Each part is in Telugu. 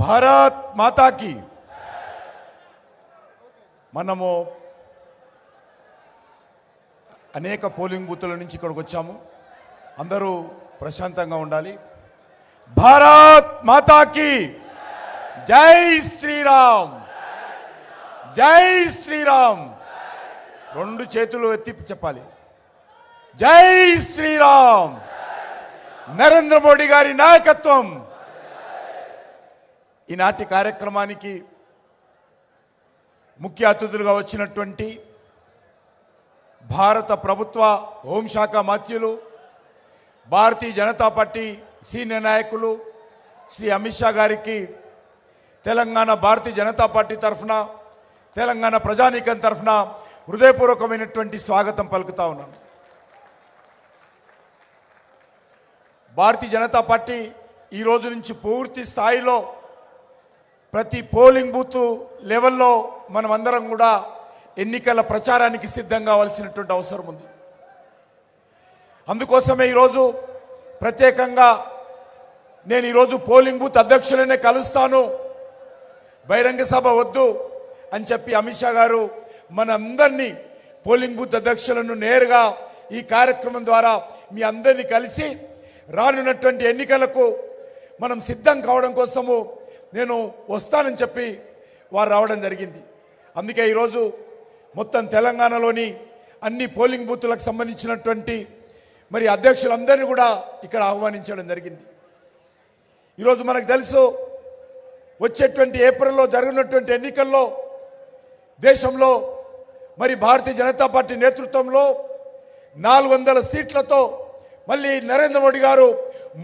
భారత్ మాతాకి మనము అనేక పోలింగ్ బూతుల నుంచి ఇక్కడికి వచ్చాము. అందరూ ప్రశాంతంగా ఉండాలి. భారత్ మాతాకి జై శ్రీరామ్, జై శ్రీరామ్. రెండు చేతులు ఎత్తి చెప్పాలి. జై శ్రీరామ్. నరేంద్ర మోడీ గారి నాయకత్వం. ఈనాటి కార్యక్రమానికి ముఖ్య అతిథులుగా వచ్చినటువంటి భారత ప్రభుత్వ హోంశాఖ మంత్రులు, భారతీయ జనతా పార్టీ సీనియర్ నాయకులు శ్రీ అమిత్ షా గారికి తెలంగాణ భారతీయ జనతా పార్టీ తరఫున, తెలంగాణ ప్రజానీకం తరఫున హృదయపూర్వకమైనటువంటి స్వాగతం పలుకుతా ఉన్నాను. భారతీయ జనతా పార్టీ ఈ రోజు నుంచి పూర్తి స్థాయిలో ప్రతి పోలింగ్ బూత్ లెవెల్లో మనమందరం కూడా ఎన్నికల ప్రచారానికి సిద్ధం కావాల్సినటువంటి అవసరం ఉంది. అందుకోసమే ఈరోజు ప్రత్యేకంగా నేను ఈరోజు పోలింగ్ బూత్ అధ్యక్షులనే కలుస్తాను, బహిరంగ సభ వద్దు అని చెప్పి అమిత్ షా గారు మనందరినీ పోలింగ్ బూత్ అధ్యక్షులను నేరుగా ఈ కార్యక్రమం ద్వారా మీ అందరినీ కలిసి రానున్నటువంటి ఎన్నికలకు మనం సిద్ధం కావడం కోసము నేను వస్తానని చెప్పి వారు రావడం జరిగింది. అందుకే ఈరోజు మొత్తం తెలంగాణలోని అన్ని పోలింగ్ బూత్లకు సంబంధించినటువంటి మరి అధ్యక్షులందరినీ కూడా ఇక్కడ ఆహ్వానించడం జరిగింది. ఈరోజు మనకు తెలుసు, వచ్చేటువంటి ఏప్రిల్లో జరగనున్నటువంటి ఎన్నికల్లో దేశంలో మరి భారతీయ జనతా పార్టీ నేతృత్వంలో 400 సీట్లతో మళ్ళీ నరేంద్ర మోడీ గారు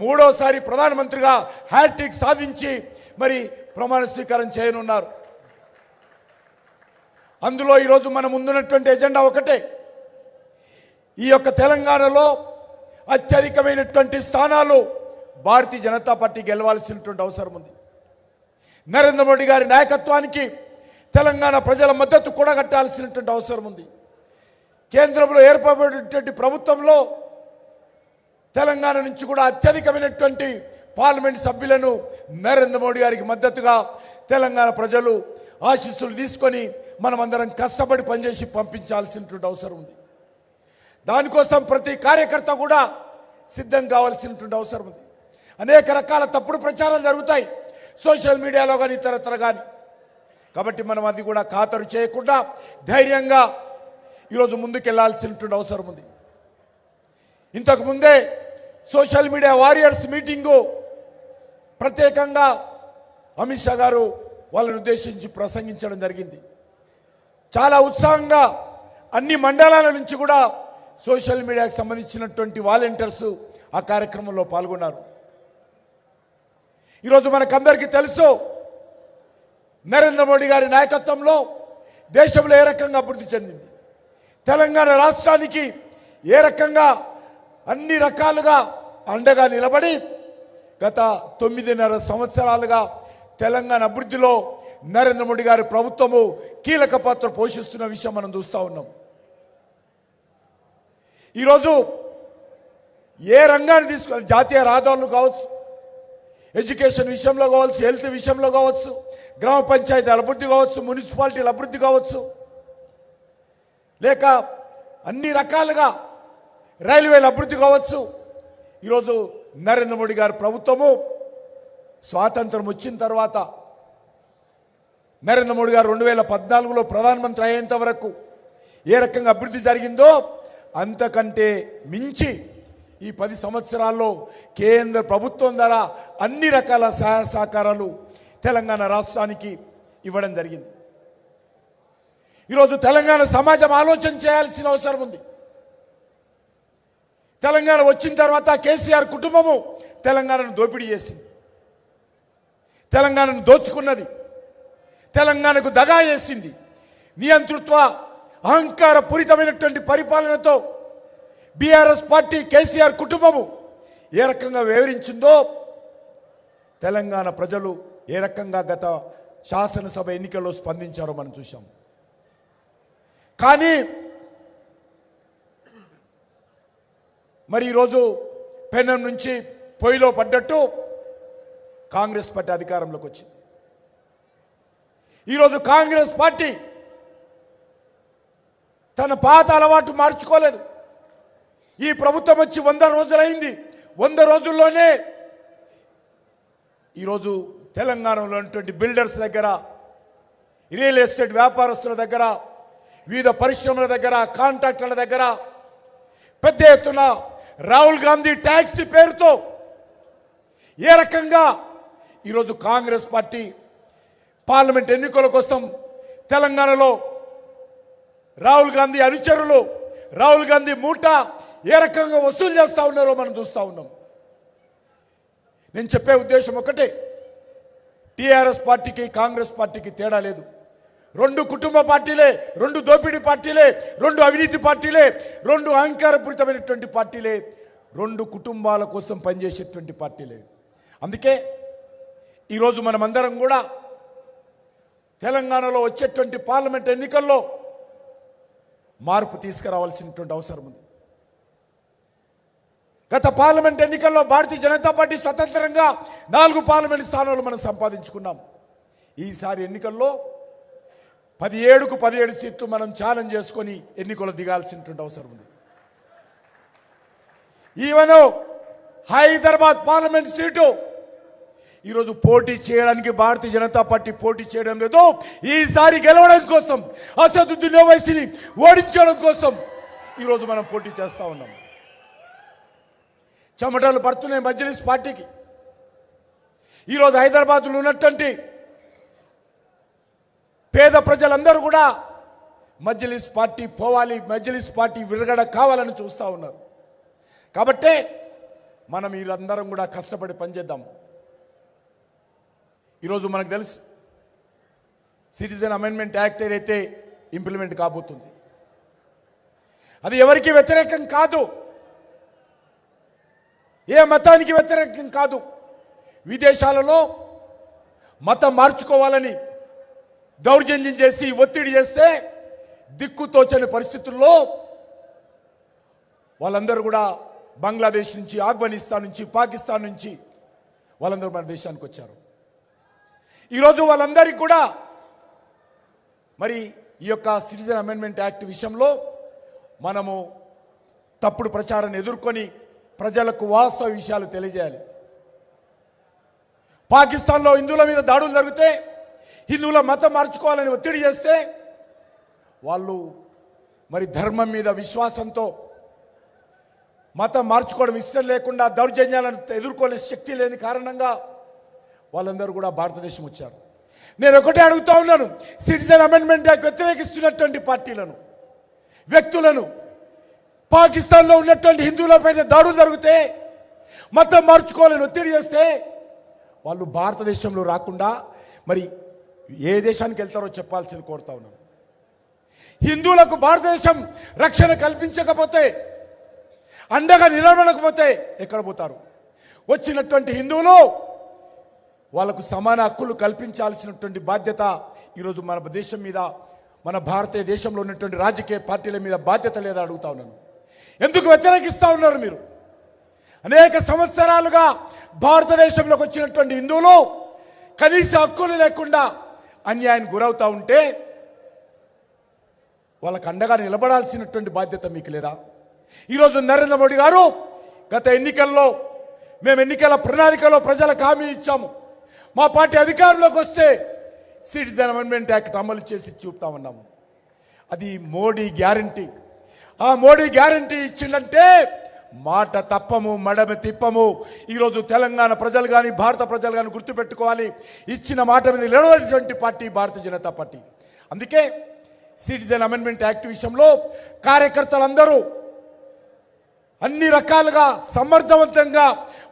మూడోసారి ప్రధానమంత్రిగా హ్యాట్రిక్ సాధించి మరి ప్రమాణ స్వీకారం చేయనున్నారు. అందులో ఈరోజు మన ముందున్నటువంటి ఎజెండా ఒకటే, ఈ యొక్క తెలంగాణలో అత్యధికమైనటువంటి స్థానాలు భారతీయ జనతా పార్టీ గెలవాల్సినటువంటి అవసరం ఉంది. నరేంద్ర మోడీ గారి నాయకత్వానికి తెలంగాణ ప్రజల మద్దతు కూడగట్టాల్సినటువంటి అవసరం ఉంది. కేంద్రంలో ఏర్పడినటువంటి ప్రభుత్వంలో తెలంగాణ నుంచి కూడా అత్యధికమైనటువంటి పార్లమెంట్ సభ్యులను నరేంద్ర మోడీ గారికి మద్దతుగా తెలంగాణ ప్రజలు ఆశీస్సులు తీసుకొని మనమందరం కష్టపడి పనిచేసి పంపించాల్సినటువంటి అవసరం ఉంది. దానికోసం ప్రతి కార్యకర్త కూడా సిద్ధం కావాల్సినటువంటి అవసరం ఉంది. అనేక రకాల తప్పుడు ప్రచారాలు జరుగుతాయి సోషల్ మీడియాలో కానీ ఇతరత్ర కానీ. కాబట్టి మనం అది కూడా ఖాతరు చేయకుండా ధైర్యంగా ఈరోజు ముందుకెళ్లాల్సినటువంటి అవసరం ఉంది. ఇంతకుముందే సోషల్ మీడియా వారియర్స్ మీటింగు ప్రత్యేకంగా అమిత్ షా గారు వాళ్ళని ఉద్దేశించి ప్రసంగించడం జరిగింది. చాలా ఉత్సాహంగా అన్ని మండలాల నుంచి కూడా సోషల్ మీడియాకు సంబంధించినటువంటి వాలంటీర్స్ ఆ కార్యక్రమంలో పాల్గొన్నారు. ఈరోజు మనకందరికీ తెలుసు, నరేంద్ర మోడీ గారి నాయకత్వంలో దేశంలో ఏ రకంగా అభివృద్ధి చెందింది, తెలంగాణ రాష్ట్రానికి ఏ రకంగా అన్ని రకాలుగా అండగా నిలబడి గత 9.5 సంవత్సరాలుగా తెలంగాణ అభివృద్ధిలో నరేంద్ర మోడీ గారి ప్రభుత్వము కీలక పాత్ర పోషిస్తున్న విషయం మనం చూస్తూ ఉన్నాం. ఈరోజు ఏ రంగాన్ని తీసుకొని, జాతీయ రహదారులు కావచ్చు, ఎడ్యుకేషన్ విషయంలో కావచ్చు, హెల్త్ విషయంలో కావచ్చు, గ్రామ పంచాయతీల అభివృద్ధి కావచ్చు, మున్సిపాలిటీల అభివృద్ధి కావచ్చు, లేక అన్ని రకాలుగా రైల్వేల అభివృద్ధి కావచ్చు, ఈరోజు నరేంద్ర మోడీ గారి ప్రభుత్వము స్వాతంత్రం వచ్చిన తర్వాత నరేంద్ర మోడీ గారు 2014లో ప్రధానమంత్రి అయ్యేంత వరకు ఏ రకంగా అభివృద్ధి జరిగిందో అంతకంటే మించి ఈ 10 సంవత్సరాల్లో కేంద్ర ప్రభుత్వం ద్వారా అన్ని రకాల సహాయ సహకారాలు తెలంగాణ రాష్ట్రానికి ఇవ్వడం జరిగింది. ఈరోజు తెలంగాణ సమాజం ఆలోచన చేయాల్సిన అవసరం ఉంది. తెలంగాణ వచ్చిన తర్వాత కేసీఆర్ కుటుంబము తెలంగాణను దోపిడీ చేసింది, తెలంగాణను దోచుకున్నది, తెలంగాణకు దగా చేసింది. నియంతృత్వ అహంకార పూరితమైనటువంటి పరిపాలనతో బీఆర్ఎస్ పార్టీ కేసీఆర్ కుటుంబము ఏ రకంగా వివరించిందో తెలంగాణ ప్రజలు ఏ రకంగా గత శాసనసభ ఎన్నికల్లో స్పందించారో మనం చూసాం. కానీ మరి ఈరోజు పెనం నుంచి పొయ్యిలో పడ్డట్టు కాంగ్రెస్ పార్టీ అధికారంలోకి వచ్చింది. ఈరోజు కాంగ్రెస్ పార్టీ తన పాత అలవాటు మార్చుకోలేదు. ఈ ప్రభుత్వం వచ్చి 100 రోజులైంది. 100 రోజుల్లోనే ఈరోజు తెలంగాణలో ఉన్నటువంటి బిల్డర్స్ దగ్గర, రియల్ ఎస్టేట్ వ్యాపారస్తుల దగ్గర, వివిధ పరిశ్రమల దగ్గర, కాంట్రాక్టర్ల దగ్గర పెద్ద ఎత్తున రాహుల్ గాంధీ ట్యాక్సీ పేరుతో ఏ రకంగా ఈరోజు కాంగ్రెస్ పార్టీ పార్లమెంట్ ఎన్నికల కోసం తెలంగాణలో రాహుల్ గాంధీ అనుచరులు, రాహుల్ గాంధీ మూట ఏ రకంగా వసూలు చేస్తూ ఉన్నారో మనం చూస్తూ ఉన్నాం. నేను చెప్పే ఉద్దేశం ఒకటే, టీఆర్ఎస్ పార్టీకి కాంగ్రెస్ పార్టీకి తేడా లేదు. 2 కుటుంబ పార్టీలే, 2 దోపిడీ పార్టీలే, 2 అవినీతి పార్టీలే, 2 అహంకారపూరితమైనటువంటి పార్టీలే, 2 కుటుంబాల కోసం పనిచేసేటువంటి పార్టీలే. అందుకే ఈరోజు మనమందరం కూడా తెలంగాణలో వచ్చేటువంటి పార్లమెంట్ ఎన్నికల్లో మార్పు తీసుకురావాల్సినటువంటి అవసరం ఉంది. గత పార్లమెంట్ ఎన్నికల్లో భారతీయ జనతా పార్టీ స్వతంత్రంగా 4 పార్లమెంట్ స్థానాలు మనం సంపాదించుకున్నాం. ఈసారి ఎన్నికల్లో 17కు 17 సీట్లు మనం ఛాలెంజ్ చేసుకొని ఎన్నికలు దిగాల్సినటువంటి అవసరం ఉంది. ఈవెన్ హైదరాబాద్ పార్లమెంట్ సీటు ఈరోజు పోటీ చేయడానికి భారతీయ జనతా పార్టీ పోటీ చేయడం లేదు. ఈసారి గెలవడం కోసం, అసదుద్దీన్ ఓవైసీని ఓడించడం కోసం ఈరోజు మనం పోటీ చేస్తూ ఉన్నాం. చెమటలు పడుతున్నాయి మజ్లిస్ పార్టీకి. ఈరోజు హైదరాబాద్లో ఉన్నటువంటి పేద ప్రజలందరూ కూడా మజ్లిస్ పార్టీ పోవాలి, మజ్లిస్ పార్టీ విరగడ కావాలని చూస్తూ ఉన్నారు. కాబట్టే మనం వీళ్ళందరం కూడా కష్టపడి పనిచేద్దాం. ఈరోజు మనకు తెలుసు, సిటిజన్ అమెండ్మెంట్ యాక్ట్ ఏదైతే ఇంప్లిమెంట్ కాబోతుంది, అది ఎవరికి వ్యతిరేకం కాదు, ఏ మతానికి వ్యతిరేకం కాదు. విదేశాలలో మతం మార్చుకోవాలని దౌర్జన్యం చేసి ఒత్తిడి చేస్తే దిక్కుతోచని పరిస్థితుల్లో వాళ్ళందరూ కూడా బంగ్లాదేశ్ నుంచి, ఆఫ్ఘనిస్తాన్ నుంచి, పాకిస్తాన్ నుంచి వాళ్ళందరూ మన దేశానికి వచ్చారు. ఈరోజు వాళ్ళందరికీ కూడా మరి ఈ యొక్క సిటిజన్ అమెండ్మెంట్ యాక్ట్ విషయంలో మనము తప్పుడు ప్రచారాన్ని ఎదుర్కొని ప్రజలకు వాస్తవ విషయాలు తెలియజేయాలి. పాకిస్తాన్లో హిందువుల మీద దాడులు జరిగితే, హిందువుల మతం మార్చుకోవాలని ఒత్తిడి చేస్తే వాళ్ళు మరి ధర్మం మీద విశ్వాసంతో మతం మార్చుకోవడం ఇష్టం లేకుండా దౌర్జన్యాలను ఎదుర్కొనే శక్తి లేని కారణంగా వాళ్ళందరూ కూడా భారతదేశం వచ్చారు. నేను ఒకటే అడుగుతా ఉన్నాను, సిటిజన్ అమెండ్మెంట్ యాక్ట్ వ్యతిరేకిస్తున్నటువంటి పార్టీలను, వ్యక్తులను, పాకిస్తాన్లో ఉన్నటువంటి హిందువులపై దాడులు జరిగితే, మతం మార్చుకోవాలని ఒత్తిడి చేస్తే వాళ్ళు భారతదేశంలో రాకుండా మరి ఏ దేశానికి వెళ్తారో చెప్పాల్సింది కోరుతా ఉన్నాను. హిందువులకు భారతదేశం రక్షణ కల్పించకపోతే, అండగా నిలబడకపోతే ఎక్కడ పోతారు? వచ్చినటువంటి హిందువులు వాళ్ళకు సమాన హక్కులు కల్పించాల్సినటువంటి బాధ్యత ఈరోజు మన దేశం మీద, మన భారతీయ దేశంలో ఉన్నటువంటి రాజకీయ పార్టీల మీద బాధ్యత లేదా అడుగుతా ఉన్నాను. ఎందుకు వ్యతిరేకిస్తూ ఉన్నారు మీరు? అనేక సంవత్సరాలుగా భారతదేశంలోకి వచ్చినటువంటి హిందువులు కనీస హక్కులు లేకుండా అన్యాయానికి గురవుతూ ఉంటే వాళ్ళకు అండగా నిలబడాల్సినటువంటి బాధ్యత మీకు లేదా? ఈరోజు నరేంద్ర మోడీ గారు గత ఎన్నికల్లో మేము ఎన్నికల ప్రణాళికలో ప్రజలకు హామీ ఇచ్చాము, మా పార్టీ అధికారంలోకి వస్తే సిటిజన్ అమెండ్మెంట్ యాక్ట్ అమలు చేసి చూపుతామన్నాము. అది మోడీ గ్యారంటీ. ఆ మోడీ గ్యారంటీ ఇచ్చిందంటే మాట తప్పము, మడమ తిప్పము. ఈరోజు తెలంగాణ ప్రజలు కానీ, భారత ప్రజలు కానీ గుర్తుపెట్టుకోవాలి, ఇచ్చిన మాట మీద నిలబడినటువంటి పార్టీ భారతీయ జనతా పార్టీ. అందుకే సిటిజన్ అమెండ్మెంట్ యాక్ట్ విషయంలో కార్యకర్తలందరూ అన్ని రకాలుగా సమర్థవంతంగా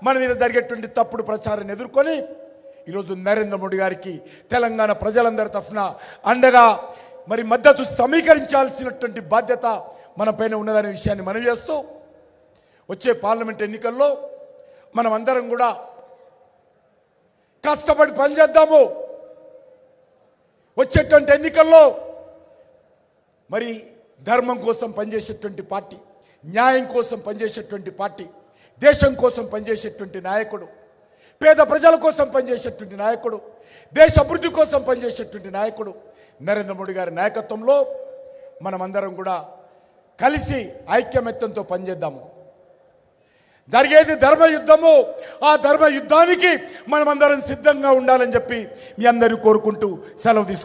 మన మీద జరిగేటువంటి తప్పుడు ప్రచారాన్ని ఎదుర్కొని ఈరోజు నరేంద్ర మోడీ గారికి తెలంగాణ ప్రజలందరి తరఫున అండగా మరి మద్దతు సమీకరించాల్సినటువంటి బాధ్యత మన పైన ఉన్నదనే విషయాన్ని మనవి చేస్తూ, వచ్చే పార్లమెంట్ ఎన్నికల్లో మనం అందరం కూడా కష్టపడి పనిచేద్దాము. వచ్చేటువంటి ఎన్నికల్లో మరి ధర్మం కోసం పనిచేసేటువంటి పార్టీ, న్యాయం కోసం పనిచేసేటువంటి పార్టీ, దేశం కోసం పనిచేసేటువంటి నాయకుడు, పేద ప్రజల కోసం పనిచేసేటువంటి నాయకుడు, దేశ అభివృద్ధి కోసం పనిచేసేటువంటి నాయకుడు నరేంద్ర మోడీ గారి నాయకత్వంలో మనమందరం కూడా కలిసి ఐక్యమత్యంతో పనిచేద్దాము. జరిగేది ధర్మ యుద్ధము. ఆ ధర్మ యుద్ధానికి మనమందరం సిద్ధంగా ఉండాలని చెప్పి మీ అందరినీ కోరుకుంటూ సెలవు తీసుకుంటాం.